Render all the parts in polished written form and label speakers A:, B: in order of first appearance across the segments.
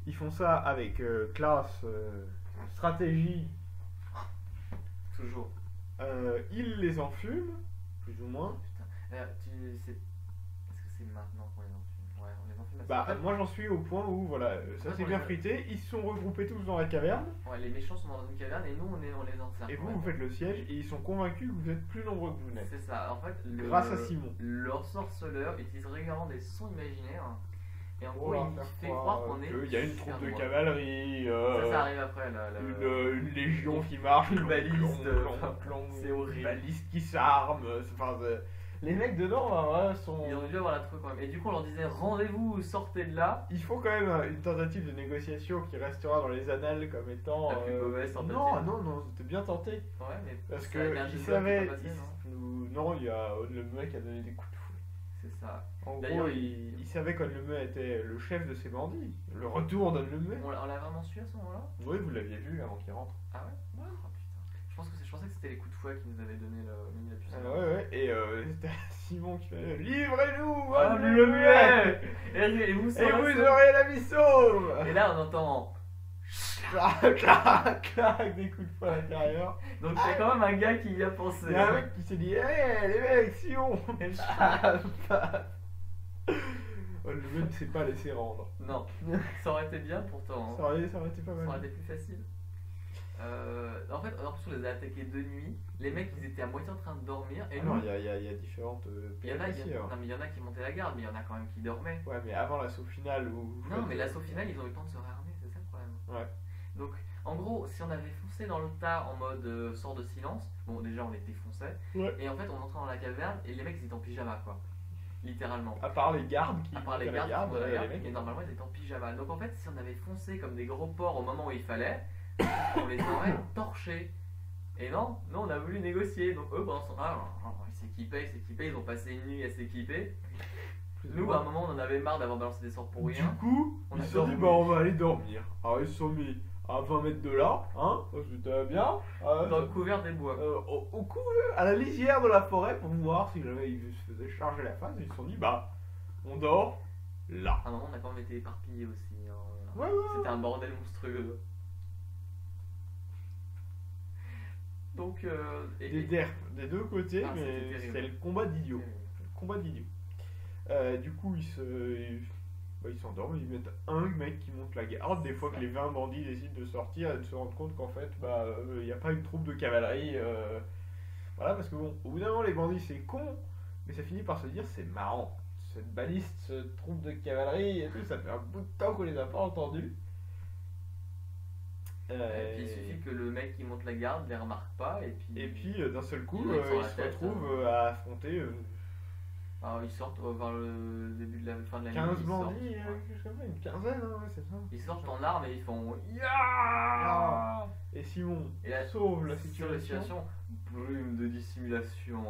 A: Ils font ça avec classe, stratégie.
B: Toujours.
A: Ils les enfument, plus ou moins.
B: Putain. Est-ce que c'est maintenant qu'on les enfume? Ouais, on les enfume. Parce
A: Bah,
B: qu'en fait,
A: moi j'en suis au point où voilà, ça
B: Ouais,
A: s'est
B: on
A: bien
B: les a-
A: frité. Ils se sont regroupés tous dans la caverne.
B: ouais, les méchants sont dans une caverne et nous on les encercle.
A: Et vous,
B: ouais.
A: vous faites le siège et ils sont convaincus que vous êtes plus nombreux que vous n'êtes.
B: C'est ça. En fait,
A: Grâce à Simon.
B: leur sorceleur utilise régulièrement des sons imaginaires. Et en gros,
A: Pour leur
B: il
A: faire
B: fait croire qu'on est.
A: qu'il y a une
B: super
A: troupe de
B: nombreux.
A: cavalerie,
B: Ça arrive après.
A: une légion qui marche,
B: une
A: clon,
B: baliste,
A: clon, clon,
B: c'est horrible.
A: une baliste qui s'arme. Les mecs dedans, voilà, sont.
B: Ils ont dû avoir la truc quand même. Et du coup, on leur disait rendez-vous, sortez de là.
A: Il faut quand même une tentative de négociation qui restera dans les annales comme étant.
B: La plus mauvaise tentative.
A: Non, c'était bien tenté.
B: Ouais, mais
A: Parce
B: c'est avec
A: que
B: un
A: il
B: jeu de
A: savait.
B: qui est pas passé, non
A: Non, il y a le mec qui a donné des coups de fouet.
B: C'est ça.
A: En
B: D'ailleurs,
A: gros, il savait qu'Onlemeu était le chef de ses bandits. Le retour d'Onlemeu.
B: On l'a vraiment su à ce moment-là?
A: Oui, vous l'aviez vu avant qu'il rentre.
B: Ah ouais?
A: Ouais.
B: Oh putain. Je pensais que c'était les coups de fouet qui nous avaient donné mis la puce.
A: Ouais. Et c'était Simon qui fait livrez-nous,
B: Ah,
A: Onlemeu
B: Et vous,
A: et vous aurez la vie sauve.
B: Et là, on entend.
A: Clac, clac, clac, des coups de poing à l'intérieur.
B: Donc, il y a quand même un gars qui y a pensé.
A: Il y a un mec qui s'est dit hé les mecs, Simon. Onlemeu ne s'est pas laissé rendre.
B: Non, ça aurait été bien pourtant. Hein.
A: Ça aurait été pas
B: Ça aurait
A: mal.
B: été plus facile. En fait, en plus, on les a attaqués de nuit. Les mecs, ils étaient à moitié en train de dormir. Et
A: Ah
B: nous,
A: non, il y a différentes
B: il y en a,
A: péripéties, hein.
B: non, mais il y en a qui montaient la garde, mais il y en a quand même qui dormaient.
A: Ouais, mais avant l'assaut final où. vous
B: Non,
A: faites-
B: mais l'assaut final, ils ont eu le temps de se réarmer, c'est ça le problème.
A: Ouais.
B: Donc, en gros, si on avait foncé dans le tas en mode sort de silence, bon, déjà on les défonçait.
A: Ouais.
B: Et en fait, on entrait dans la caverne et les mecs, ils étaient en pyjama, quoi. Littéralement.
A: À part les gardes qui.
B: À part les
A: montent à
B: gardes, qui montent à la garde,
A: les
B: et
A: mecs.
B: normalement ils étaient en pyjama. Donc en fait, si on avait foncé comme des gros porcs au moment où il fallait, on les aurait torchés. Et non, on a voulu négocier. Donc eux, pendant ce temps-là, ils s'équipaient, ils ont passé une nuit à s'équiper.
A: Plus ou
B: Nous,
A: moins.
B: à un moment, on en avait marre d'avoir balancé des sorts pour
A: Du
B: rien.
A: coup,
B: On
A: ils
B: a
A: se sont dit
B: dormi.
A: bah on va aller dormir. Alors ils se sont mis à 20 mètres de là, hein, parce que t'as bien.
B: Dans le couvert des bois.
A: Au cou, à la lisière de la forêt pour voir si jamais ils se faisaient charger la face. Ils se sont dit bah on dort là.
B: À un moment, on a quand même été éparpillés aussi. Hein.
A: Ouais.
B: C'était un bordel monstrueux. Donc,
A: Des derpes des deux côtés,
B: Ah, c'était
A: mais
B: terrible.
A: c'est le combat d'idiots. Combat d'idiots. Du coup, ils s'endorment, ils mettent un mec qui monte la garde. Des fois que les 20 bandits décident de sortir et de se rendre compte qu'en fait, il n'y a pas une troupe de cavalerie. Voilà, parce que bon, au bout d'un moment, les bandits c'est con, mais ça finit par se dire c'est marrant. Cette baliste, cette troupe de cavalerie et tout, ça fait un bout de temps qu'on les a pas entendus.
B: Et puis il suffit que le mec qui monte la garde les remarque pas et puis
A: D'un seul coup,
B: ils mettent sur
A: ils
B: la
A: se
B: tête,
A: retrouvent à affronter
B: alors ils sortent vers le début de la fin de la nuit.
A: 15
B: ils
A: bandits,
B: sortent, ouais.
A: je sais pas, une quinzaine, hein, ouais, c'est ça.
B: Ils sortent en armes et ils font
A: Ya. Et Simon
B: Et là,
A: sauve la
B: sur la
A: situation.
B: situation, brume de dissimulation.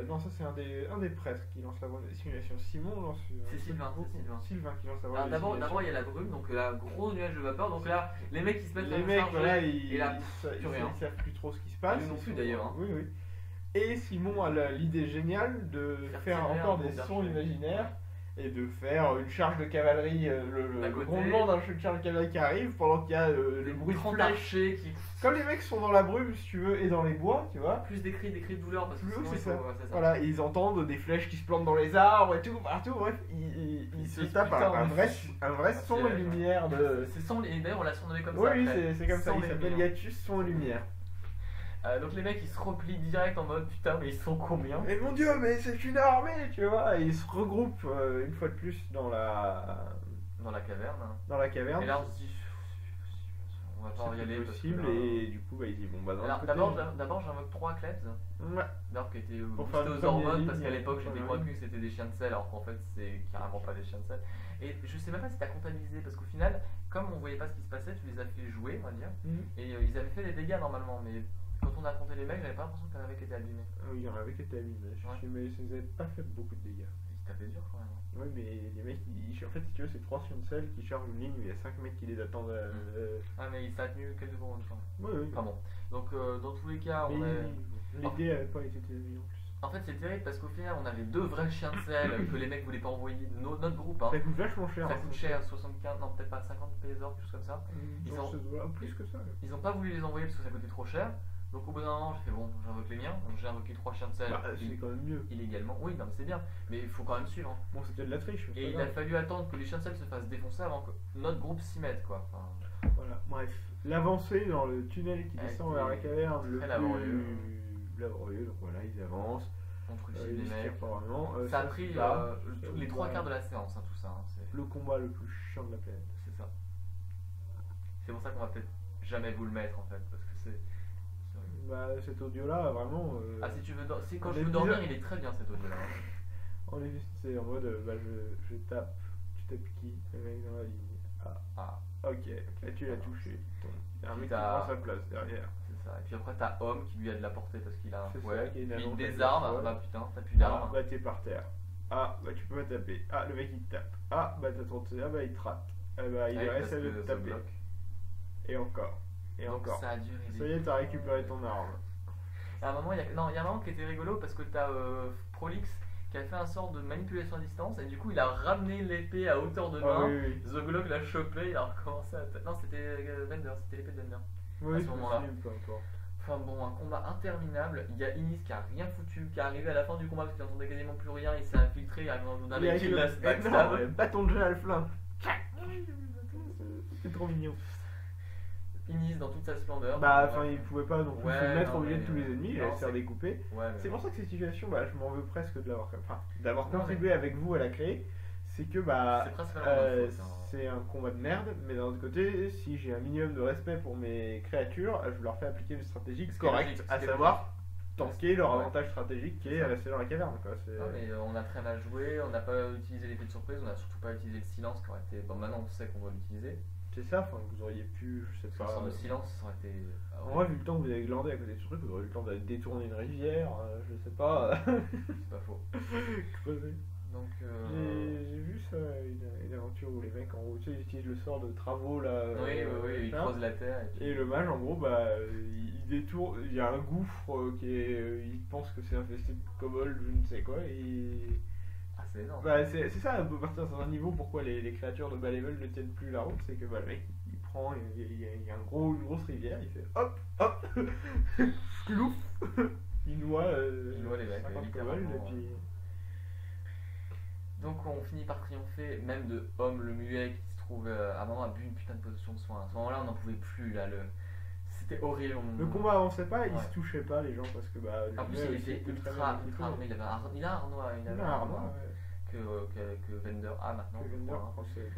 A: Non, ça c'est un des prêtres qui lance la voie de dissimulation. Simon lance.
B: C'est Sylvain, c'est Sylvain.
A: Sylvain qui lance la voie
B: Alors
A: de
B: d'abord
A: dissimulation.
B: il y a la brume, donc là gros nuage de vapeur, donc là les mecs ils se mettent à
A: Les
B: nous
A: mecs,
B: charger,
A: voilà,
B: et là
A: ils
B: rien.
A: savent plus trop ce qui se passe.
B: Nous non
A: Ils
B: plus,
A: sont-
B: d'ailleurs, hein.
A: Oui. Et Simon a l'idée géniale de faire
B: tirer
A: encore
B: un
A: des
B: groupe
A: sons
B: d'archers.
A: imaginaires et de faire une charge de cavalerie,
B: D'à
A: le
B: côté.
A: grondement d'un charge de cavalerie qui arrive pendant qu'il y a le
B: des
A: bruit de
B: grands
A: flèches.
B: archers qui
A: Comme les mecs sont dans la brume, si tu veux, et dans les bois, tu vois.
B: plus des cris de douleur parce que
A: Plus,
B: sinon
A: c'est
B: il faut,
A: ça.
B: ouais, c'est ça.
A: Voilà, ils entendent des flèches qui se plantent dans les arbres et tout, partout, bref, ils se
B: disent,
A: tapent
B: putain,
A: un
B: on
A: vrai,
B: est-
A: un vrai son et
B: ouais.
A: lumière de...
B: C'est sans et d'ailleurs on l'a surnommé comme
A: Oui,
B: ça.
A: oui,
B: après.
A: c'est comme ça,
B: Sans
A: il
B: les
A: s'appelle
B: lumières.
A: Yatus Son et Lumière.
B: Donc les mecs ils se replient direct en mode putain mais ils sont combien?
A: Mais mon dieu, mais c'est une armée, tu vois, et ils se regroupent une fois de plus dans la
B: Dans la caverne.
A: caverne.
B: Et là on se dit on va pas y
A: c'est
B: aller
A: plus
B: parce
A: possible,
B: que là-
A: et du coup, ils disent, bon, bah, dans
B: Alors d'abord j'invoque 3 klebs.
A: Ouais.
B: D'abord qui étaient
A: Pour
B: boostés
A: faire une
B: aux
A: première
B: hormones
A: ligne,
B: parce qu'à l'époque j'étais
A: première
B: convaincu que c'était des chiens de sel alors qu'en fait c'est carrément pas des chiens de sel. Et je sais même pas si t'as comptabilisé parce qu'au final comme on voyait pas ce qui se passait tu les as fait jouer on va dire
A: Mhm.
B: et ils avaient fait des dégâts normalement mais quand on a affronté les mecs j'avais pas l'impression que t'en avais qui était abîmé.
A: Oui, il y en avait qui étaient abîmés,
B: Ouais.
A: mais ça nous avait pas fait beaucoup de dégâts.
B: Ils tapaient dur quand même.
A: Ouais, mais les mecs, en fait, si tu veux, c'est 3 sions de sel qui chargent une ligne où il y a 5 mecs qui les attendent.
B: Ah mais ça a tenu quelques secondes quand même.
A: Ouais, oui.
B: Enfin bon. Donc dans tous les cas on
A: Mais
B: est...
A: l'idée avait pas été terrible en plus.
B: En fait, c'est terrible parce qu'au final, on avait 2 vrais chiens de sel que les mecs voulaient pas envoyer. Notre groupe, hein.
A: Ça coûte vachement cher.
B: Ça
A: hein,
B: coûte cher, 75, non, peut-être pas 50 pésos, quelque chose comme ça. Ils ont-
A: plus que ça.
B: Ils ont pas voulu les envoyer parce que ça coûtait trop cher. Donc au bout d'un moment, j'ai fait bon, j'invoque les miens. Donc j'ai invoqué 3 chiens de sel
A: Bah, c'est quand même mieux.
B: illégalement. Oui, non, mais c'est bien. Mais il faut quand même suivre, hein.
A: Bon, c'était de la triche. mais
B: Et
A: c'est
B: il
A: pas
B: a
A: grave.
B: fallu attendre que les chiens de sel se fassent défoncer avant que notre groupe s'y mette, quoi. Enfin,
A: Voilà, bref. L'avancée dans le tunnel qui
B: A
A: descend
B: été
A: vers la caverne, le
B: très
A: plus
B: laborieux.
A: laborieux. Donc voilà, ils avancent.
B: on trucide
A: Ils
B: les
A: se
B: mecs.
A: tirent pas vraiment.
B: Ça a pris
A: se bat,
B: les
A: se
B: 3
A: bat.
B: quarts de la séance, hein, tout ça. Hein,
A: Le combat le plus chiant de la planète.
B: c'est ça. C'est pour ça qu'on va peut-être jamais vous le mettre en fait. Parce que c'est.
A: Bah, cet audio-là, vraiment.
B: Ah, si tu veux, si quand
A: on
B: je
A: est
B: veux dormir,
A: bizarre.
B: il est très bien cet audio là.
A: On est juste, c'est en mode, bah, je tape. Tu tapes qui? Le mec dans la ligne. Ah,
B: Ah,
A: ok. Là, tu l'as touché. Il y a un mec qui
B: T'as-
A: prend sa place derrière.
B: c'est ça. Et puis après, t'as Homme qui lui a de la portée parce qu'il a
A: C'est ça,
B: ouais,
A: qui a une
B: il
A: annonce
B: des
A: avec
B: armes.
A: la
B: Ah,
A: foi.
B: bah putain, t'as plus
A: Ah,
B: d'armes.
A: bah, t'es par terre. Ah, bah, tu peux pas taper. Ah, le mec il te tape. Ah, bah, t'as tenté. Ah, bah, il te rate. Ah, bah, il
B: Ouais,
A: reste
B: parce
A: à
B: que
A: te
B: ça
A: taper.
B: bloque.
A: Et encore. Et
B: Donc
A: encore.
B: ça a duré.
A: Ça y est, t'as récupéré ton arme.
B: À un moment, il y a un moment qui était rigolo parce que t'as Prolix qui a fait un sort de manipulation à distance et du coup il a ramené l'épée à hauteur de
A: Ah,
B: main.
A: oui, oui.
B: The Glock l'a chopé, il a recommencé à. Non, c'était Vender, c'était l'épée de Vender.
A: Oui,
B: à ce
A: je me
B: moment-là.
A: souviens, peu importe.
B: Enfin bon, un combat interminable. Il y a Inis qui a rien foutu, qui est arrivé à la fin du combat parce qu'il entendait quasiment plus rien. Il s'est infiltré, il arrive dans un
A: Il a
B: mec qui
A: le
B: l'a backstab.
A: énorme bâton de jet à le flingue. C'est trop mignon.
B: Inis dans toute sa splendeur.
A: Bah,
B: Ouais.
A: enfin, il pouvait pas non plus
B: Ouais,
A: se mettre
B: non,
A: au milieu de
B: mais,
A: tous les ennemis, il
B: non,
A: allait se faire
B: c'est-
A: découper.
B: Ouais, mais
A: C'est
B: bon.
A: pour ça que cette situation, bah, je m'en veux presque de l'avoir, d'avoir
B: Non,
A: contribué avec vous à la créer. C'est que, bah,
B: C'est principalement notre faute, hein.
A: c'est un combat de merde, mais d'un autre côté, si j'ai un minimum de respect pour mes créatures, je leur fais appliquer une stratégie
B: Ce qui est
A: correcte,
B: logique, ce
A: à
B: qui est
A: savoir tanker leur
B: Ouais.
A: avantage stratégique qui
B: C'est
A: est
B: ça.
A: rester dans la caverne. Quoi.
B: Non, mais on a très mal joué, on n'a pas utilisé l'effet de surprise, on n'a surtout pas utilisé le silence qui aurait été. Bon, maintenant on sait qu'on va l'utiliser.
A: C'est ça, enfin, vous auriez pu, je sais pas.
B: Sans le silence, ça aurait été.
A: En vrai, vu le temps que vous avez glandé à côté de ce truc, vous aurez eu le temps d'aller détourner une rivière, je sais pas,
B: C'est pas faux.
A: creuser.
B: Donc.
A: J'ai vu ça, une aventure où les mecs en gros, tu sais, ils utilisent le sort de travaux là.
B: Oui, il
A: machin.
B: creuse la terre et puis.
A: Et le mage en gros, bah, il détourne, il y a un gouffre qui est. Il pense que c'est infesté de kobolds, je ne sais quoi, et.
B: Ah, c'est énorme.
A: Bah, c'est ça, on peut partir sur un niveau pourquoi les créatures de bas level ne tiennent plus la route, c'est que bah, le mec il prend, il y a une grosse rivière, il fait hop, hop, clouf, il noie,
B: Il noie les mecs,
A: 50
B: littéralement,
A: kobolds, et puis.
B: Donc on finit par triompher, même de Homme le muet qui se trouve à un moment a bu une putain de potion de soin. À ce moment-là, on n'en pouvait plus là. C'était horrible.
A: Le combat avançait pas, ils
B: Ouais.
A: se touchaient pas les gens parce que bah.
B: En plus,
A: muet
B: il
A: aussi
B: était
A: très
B: ultra,
A: bien
B: ultra armé.
A: équipé.
B: Il a un Arnois,
A: Il a un Arnois,
B: que Vender a maintenant.
A: que
B: je
A: Vender
B: crois, hein.
A: français.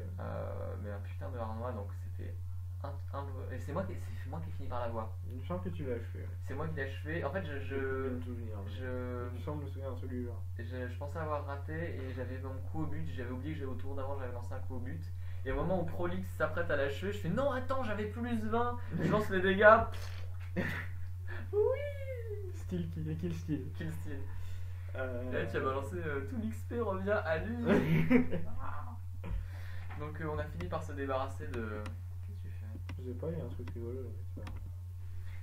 B: Mais un putain de Arnois, donc c'était et c'est moi qui ai fini par l'avoir.
A: Il me semble que tu l'as achevé.
B: C'est moi qui l'ai achevé. En fait,
A: Je peux me souvenir. Il me semble me souvenir de celui-là.
B: je pensais avoir raté et j'avais mon coup au but. J'avais oublié que j'avais au tour d'avant, j'avais lancé un coup au but. Et au moment où Prolix s'apprête à l'achever, je fais non, attends, j'avais plus 20. Je lance les dégâts. Oui.
A: Style kill style.
B: Kill steal. Et là, tu as balancé tout l'XP revient à lui. Donc on a fini par se débarrasser de. Qu'est-ce que tu fais?
A: Je sais pas, il y a un truc rigolo. mais c'est pas grave.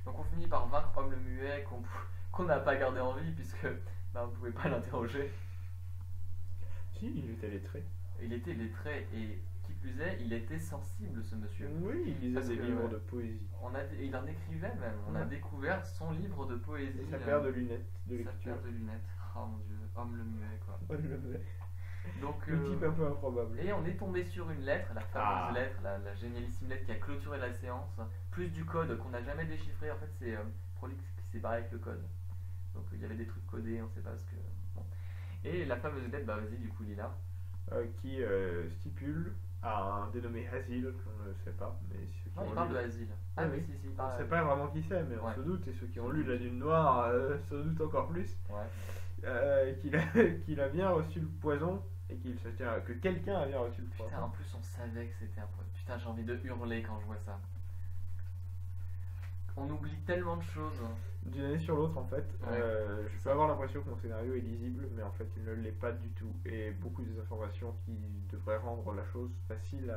B: Donc on finit par vaincre Homme le muet qu'on n'a pas gardé en vie puisque bah, on ne pouvait pas l'interroger.
A: Si, il était lettré.
B: Il était lettré et qui plus est, il était sensible ce monsieur.
A: Oui, il lisait
B: Parce
A: des
B: que,
A: livres
B: ouais.
A: de poésie.
B: Il en écrivait même. On a
A: Ouais.
B: découvert son livre de poésie.
A: Et sa paire de lunettes de
B: Sa
A: lecture.
B: paire de lunettes. Oh mon dieu, Homme le muet quoi. Donc,
A: Le type un peu improbable.
B: et on est tombé sur une lettre, la fameuse
A: Ah.
B: lettre, la génialissime lettre qui a clôturé la séance, plus du code qu'on n'a jamais déchiffré. En fait, c'est Prolix qui s'est barré avec le code. Donc il y avait des trucs codés, on sait pas ce que. Bon. Et la fameuse lettre, bah vas-y, du coup, Lila.
A: Qui stipule à un dénommé Hasil, qu'on ne sait pas, mais ceux qui
B: Non,
A: ont
B: il parle
A: lu-
B: de Asile. Ah
A: Oui,
B: oui,
A: oui.
B: si, il
A: On
B: parle.
A: ne sait pas vraiment qui c'est, mais on
B: Ouais.
A: se doute, et ceux qui ont lu La Lune Noire se doutent encore plus,
B: Ouais.
A: qu'il a bien reçu le poison, et qu'il se tient, que quelqu'un a bien reçu le
B: Putain,
A: poison.
B: en plus, on savait que c'était un poison. Putain, j'ai envie de hurler quand je vois ça. On oublie tellement de choses.
A: D'une année sur l'autre, en fait,
B: Ouais.
A: je peux avoir l'impression que mon scénario est lisible, mais en fait, il ne l'est pas du tout. Et beaucoup des informations qui devraient rendre la chose facile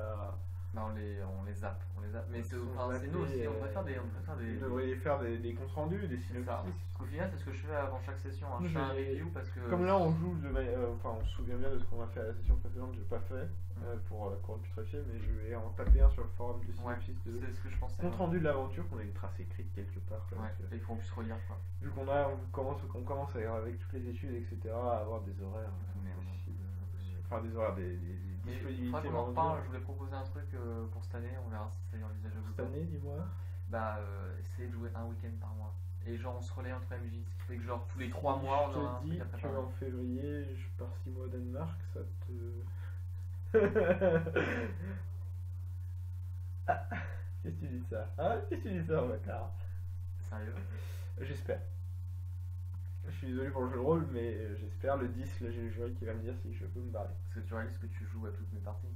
B: Bah, on les zappe. Mais c'est
A: Ils sont
B: enfin, c'est nous aussi,
A: zappés,
B: on devrait faire des.
A: Vous devriez faire des comptes rendus, des
B: C'est
A: synopsis.
B: ça. Parce qu'au final, c'est ce que je fais avant chaque session. Hein. Je fais un review parce que.
A: Comme là, on joue, enfin, on se souvient bien de ce qu'on a fait à la session précédente, je l'ai pas fait pour Courant Putréfié, mais je vais en taper un sur le forum de
B: Ouais,
A: synopsis de
B: c'est ce que je pensais.
A: compte rendu de l'aventure, qu'on a une trace écrite quelque part. Quoi,
B: Ouais,
A: parce que
B: et qu'on puisse relire quoi.
A: vu qu'on commence avec toutes les études, etc., à avoir des horaires
B: Merde.
A: impossibles. Enfin, des horaires, des
B: Mais il
A: disponibilités
B: faudra qu'on en
A: vraiment
B: reparle.
A: dures.
B: Je voulais proposer un truc pour cette année, on verra si ça est envisageable ou
A: Cette
B: pas.
A: année, dis-moi.
B: Bah, essayer de jouer un week-end par mois. Et genre, on se relaie entre MJ, ce qui fait que genre tous les 3 mois, on aura un
A: Je te
B: truc
A: dis
B: à préparer.
A: qu'en février, je pars 6 mois au Danemark, ça te. Ah, qu'est-ce que tu dis de ça? Hein? Qu'est-ce que tu dis de ça, bâtard?
B: Sérieux?
A: J'espère. Je suis désolé pour le jeu de rôle, mais j'espère. Le 10, là j'ai le jury qui va me dire si je peux me barrer.
B: Parce que tu réalises que tu joues à toutes mes parties.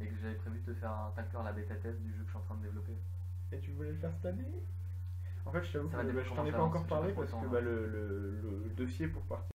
B: Et que j'avais prévu de te faire un tacteur à la bêta test du jeu que je suis en train de développer.
A: Et tu voulais le faire cette année? En fait, je t'avoue
B: Ça
A: que
B: va dépendre
A: je t'en
B: comment
A: ai
B: ça
A: pas
B: avance,
A: encore
B: j'ai pas
A: parlé
B: trop le
A: parce
B: temps,
A: que
B: là.
A: le dossier pour partir